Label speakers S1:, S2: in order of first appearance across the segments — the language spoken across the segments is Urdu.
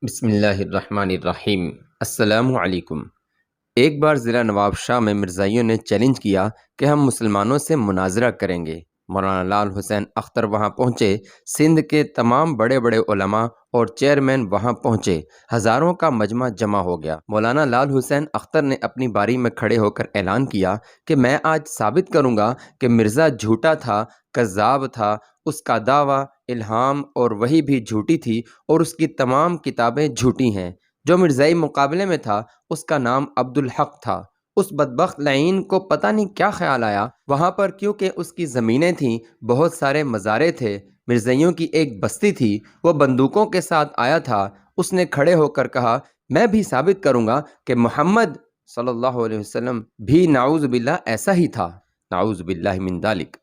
S1: بسم اللہ الرحمن الرحیم۔ السلام علیکم۔ ایک بار ضلع نواب شاہ میں مرزائیوں نے چیلنج کیا کہ ہم مسلمانوں سے مناظرہ کریں گے۔ مولانا لال حسین اختر وہاں پہنچے، سندھ کے تمام بڑے بڑے علماء اور چیئرمین وہاں پہنچے، ہزاروں کا مجمع جمع ہو گیا۔ مولانا لال حسین اختر نے اپنی باری میں کھڑے ہو کر اعلان کیا کہ میں آج ثابت کروں گا کہ مرزا جھوٹا تھا، کذاب تھا، اس کا دعویٰ الہام اور وحی بھی جھوٹی تھی اور اس کی تمام کتابیں جھوٹی ہیں۔ جو مرزائی مقابلے میں تھا اس کا نام عبدالحق تھا۔ اس بدبخت لعین کو پتہ نہیں کیا خیال آیا وہاں پر، کیونکہ اس کی زمینیں تھیں، بہت سارے مزارے تھے، مرزائیوں کی ایک بستی تھی، وہ بندوقوں کے ساتھ آیا تھا۔ اس نے کھڑے ہو کر کہا میں بھی ثابت کروں گا کہ محمد صلی اللہ علیہ وسلم بھی نعوذ باللہ ایسا ہی تھا، نعوذ باللہ من ذالک۔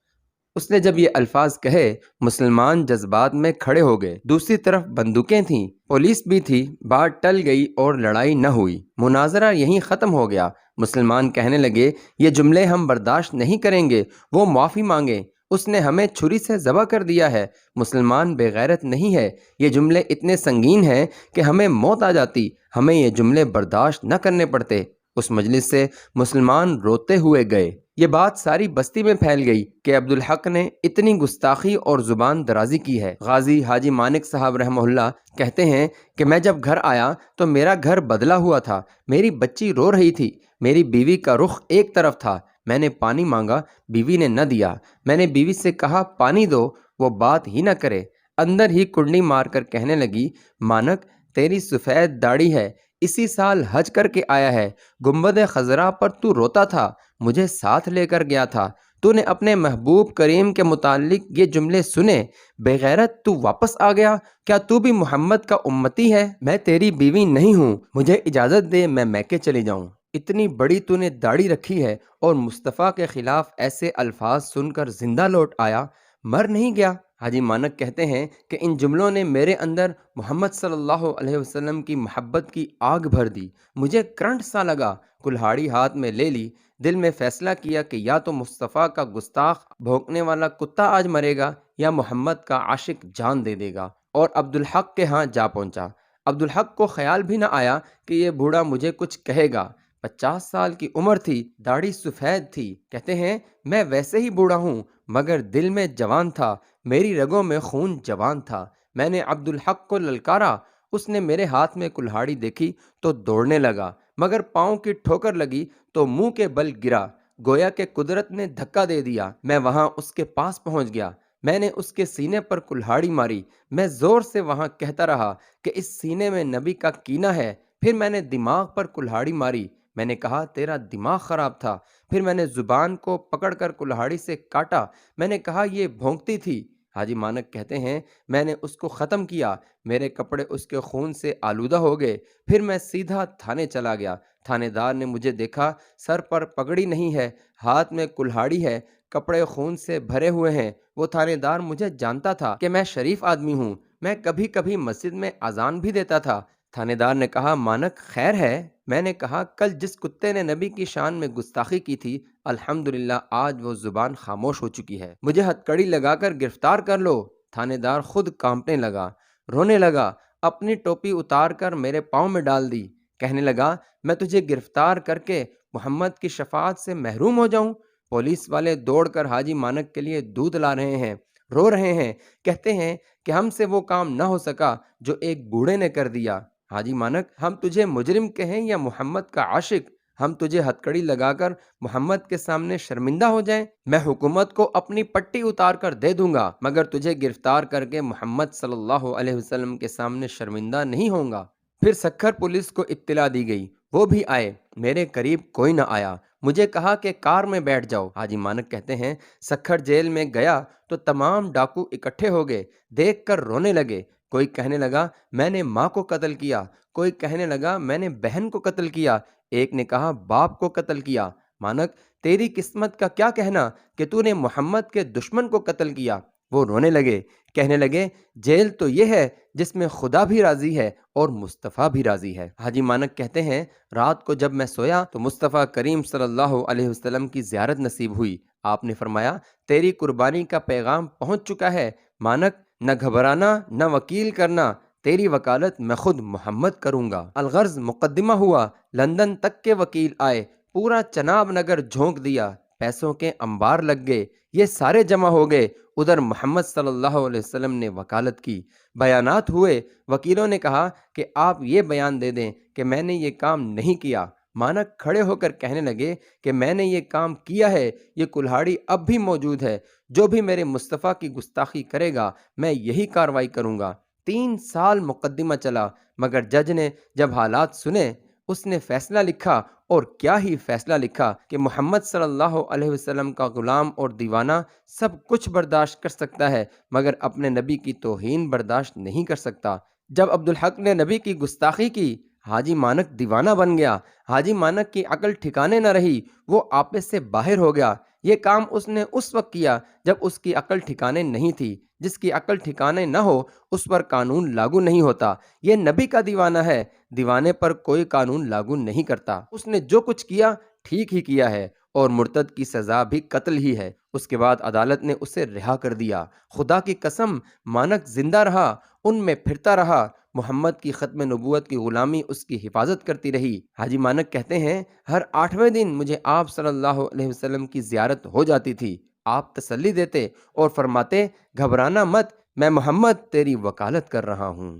S1: اس نے جب یہ الفاظ کہے مسلمان جذبات میں کھڑے ہو گئے، دوسری طرف بندوقیں تھیں، پولیس بھی تھی، بات ٹل گئی اور لڑائی نہ ہوئی، مناظرہ یہیں ختم ہو گیا۔ مسلمان کہنے لگے یہ جملے ہم برداشت نہیں کریں گے، وہ معافی مانگے، اس نے ہمیں چھری سے ذبح کر دیا ہے، مسلمان بے غیرت نہیں ہے، یہ جملے اتنے سنگین ہیں کہ ہمیں موت آ جاتی، ہمیں یہ جملے برداشت نہ کرنے پڑتے۔ اس مجلس سے مسلمان روتے ہوئے گئے۔ یہ بات ساری بستی میں پھیل گئی کہ عبدالحق نے اتنی گستاخی اور زبان درازی کی ہے۔ غازی حاجی مانک صاحب رحمہ اللہ کہتے ہیں کہ میں جب گھر آیا تو میرا گھر بدلا ہوا تھا، میری بچی رو رہی تھی، میری بیوی کا رخ ایک طرف تھا، میں نے پانی مانگا، بیوی نے نہ دیا، میں نے بیوی سے کہا پانی دو، وہ بات ہی نہ کرے، اندر ہی کنڈی مار کر کہنے لگی مانک تیری سفید داڑھی ہے، اسی سال حج کر کے آیا ہے، گنبد خضرا پر تو روتا تھا، مجھے ساتھ لے کر گیا تھا، تو نے اپنے محبوب کریم کے متعلق یہ جملے سنے، بے غیرت تو واپس آ گیا، کیا تو بھی محمد کا امتی ہے؟ میں تیری بیوی نہیں ہوں، مجھے اجازت دے میں میکے چلی جاؤں۔ اتنی بڑی تو نے داڑھی رکھی ہے اور مصطفیٰ کے خلاف ایسے الفاظ سن کر زندہ لوٹ آیا، مر نہیں گیا؟ حاجی مانک کہتے ہیں کہ ان جملوں نے میرے اندر محمد صلی اللہ علیہ وسلم کی محبت کی آگ بھر دی، مجھے کرنٹ سا لگا، کلہاڑی ہاتھ میں لے لی، دل میں فیصلہ کیا کہ یا تو مصطفیٰ کا گستاخ بھونکنے والا کتا آج مرے گا یا محمد کا عاشق جان دے دے گا، اور عبدالحق کے ہاں جا پہنچا۔ عبدالحق کو خیال بھی نہ آیا کہ یہ بوڑھا مجھے کچھ کہے گا، 50 سال کی عمر تھی، داڑھی سفید تھی، کہتے ہیں میں ویسے ہی بوڑھا ہوں مگر دل میں جوان تھا، میری رگوں میں خون جوان تھا، میں نے عبدالحق کو للکارا، اس نے میرے ہاتھ میں کلہاڑی دیکھی تو دوڑنے لگا، مگر پاؤں کی ٹھوکر لگی تو منہ کے بل گرا، گویا کہ قدرت نے دھکا دے دیا، میں وہاں اس کے پاس پہنچ گیا، میں نے اس کے سینے پر کلہاڑی ماری، میں زور سے وہاں کہتا رہا کہ اس سینے میں نبی کا کینہ ہے، پھر میں نے دماغ پر کلہاڑی ماری، میں نے کہا تیرا دماغ خراب تھا، پھر میں نے زبان کو پکڑ کر کلہاڑی سے کاٹا، میں نے کہا یہ بھونکتی تھی۔ حاجی مانک کہتے ہیں میں نے اس کو ختم کیا، میرے کپڑے اس کے خون سے آلودہ ہو گئے، پھر میں سیدھا تھانے چلا گیا، تھانے دار نے مجھے دیکھا، سر پر پگڑی نہیں ہے، ہاتھ میں کلہاڑی ہے، کپڑے خون سے بھرے ہوئے ہیں، وہ تھانے دار مجھے جانتا تھا کہ میں شریف آدمی ہوں، میں کبھی کبھی مسجد میں اذان بھی دیتا تھا۔ تھانے دار نے کہا مانک خیر ہے؟ میں نے کہا کل جس کتے نے نبی کی شان میں گستاخی کی تھی الحمدللہ آج وہ زبان خاموش ہو چکی ہے، مجھے ہتکڑی لگا کر گرفتار کر لو۔ تھانے دار خود کانپنے لگا، رونے لگا، اپنی ٹوپی اتار کر میرے پاؤں میں ڈال دی، کہنے لگا میں تجھے گرفتار کر کے محمد کی شفاعت سے محروم ہو جاؤں؟ پولیس والے دوڑ کر حاجی مانک کے لیے دودھ لا رہے ہیں، رو رہے ہیں، کہتے ہیں کہ ہم سے وہ کام نہ ہو سکا جو ایک بوڑھے نے کر دیا۔ حاجی مانک ہم تجھے مجرم کہیں یا محمد کا عاشق؟ ہم تجھے ہتکڑی لگا کر محمد کے سامنے شرمندہ ہو جائیں؟ میں حکومت کو اپنی پٹی اتار کر دے دوں گا مگر تجھے گرفتار کر کے محمد صلی اللہ علیہ وسلم کے سامنے شرمندہ نہیں ہوں گا۔ پھر سکھر پولیس کو اطلاع دی گئی، وہ بھی آئے، میرے قریب کوئی نہ آیا، مجھے کہا کہ کار میں بیٹھ جاؤ۔ حاجی مانک کہتے ہیں سکھر جیل میں گیا تو تمام ڈاکو اکٹھے ہو گئے، دیکھ کر رونے لگے، کوئی کہنے لگا میں نے ماں کو قتل کیا، کوئی کہنے لگا میں نے بہن کو قتل کیا، ایک نے کہا باپ کو قتل کیا۔ مانک تیری قسمت کا کیا کہنا کہ تو نے محمد کے دشمن کو قتل کیا؟ وہ رونے لگے، کہنے لگے جیل تو یہ ہے جس میں خدا بھی راضی ہے اور مصطفیٰ بھی راضی ہے۔ حاجی مانک کہتے ہیں رات کو جب میں سویا تو مصطفیٰ کریم صلی اللہ علیہ وسلم کی زیارت نصیب ہوئی، آپ نے فرمایا تیری قربانی کا پیغام پہنچ چکا ہے، مانک نہ گھبرانا نہ وکیل کرنا، تیری وکالت میں خود محمد کروں گا۔ الغرض مقدمہ ہوا، لندن تک کے وکیل آئے، پورا چناب نگر جھونک دیا، پیسوں کے انبار لگ گئے، یہ سارے جمع ہو گئے۔ ادھر محمد صلی اللہ علیہ وسلم نے وکالت کی، بیانات ہوئے۔ وکیلوں نے کہا کہ آپ یہ بیان دے دیں کہ میں نے یہ کام نہیں کیا۔ مانک کھڑے ہو کر کہنے لگے کہ میں نے یہ کام کیا ہے، یہ کلہاڑی اب بھی موجود ہے، جو بھی میرے مصطفیٰ کی گستاخی کرے گا میں یہی کاروائی کروں گا۔ 3 سال مقدمہ چلا، مگر جج نے جب حالات سنے اس نے فیصلہ لکھا، اور کیا ہی فیصلہ لکھا کہ محمد صلی اللہ علیہ وسلم کا غلام اور دیوانہ سب کچھ برداشت کر سکتا ہے، مگر اپنے نبی کی توہین برداشت نہیں کر سکتا۔ جب عبدالحق نے نبی کی گستاخی کی، حاجی مانک دیوانہ بن گیا۔ حاجی مانک کی عقل ٹھکانے نہ رہی، وہ آپے سے باہر ہو گیا۔ یہ کام اس نے اس وقت کیا جب اس کی عقل ٹھکانے نہیں تھی۔ جس کی عقل ٹھکانے نہ ہو اس پر قانون لاگو نہیں ہوتا۔ یہ نبی کا دیوانہ ہے، دیوانے پر کوئی قانون لاگو نہیں کرتا۔ اس نے جو کچھ کیا ٹھیک ہی کیا ہے، اور مرتد کی سزا بھی قتل ہی ہے۔ اس کے بعد عدالت نے اسے رہا کر دیا۔ خدا کی قسم، مانک زندہ رہا، ان میں پھرتا رہا، محمد کی ختم نبوت کی غلامی اس کی حفاظت کرتی رہی۔ حاجی مانک کہتے ہیں، ہر 8ویں دن مجھے آپ صلی اللہ علیہ وسلم کی زیارت ہو جاتی تھی۔ آپ تسلی دیتے اور فرماتے، گھبرانا مت، میں محمد تیری وکالت کر رہا ہوں۔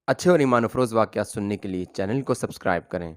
S1: اچھے اور ایمان افروز واقعات سننے کے لیے چینل کو سبسکرائب کریں۔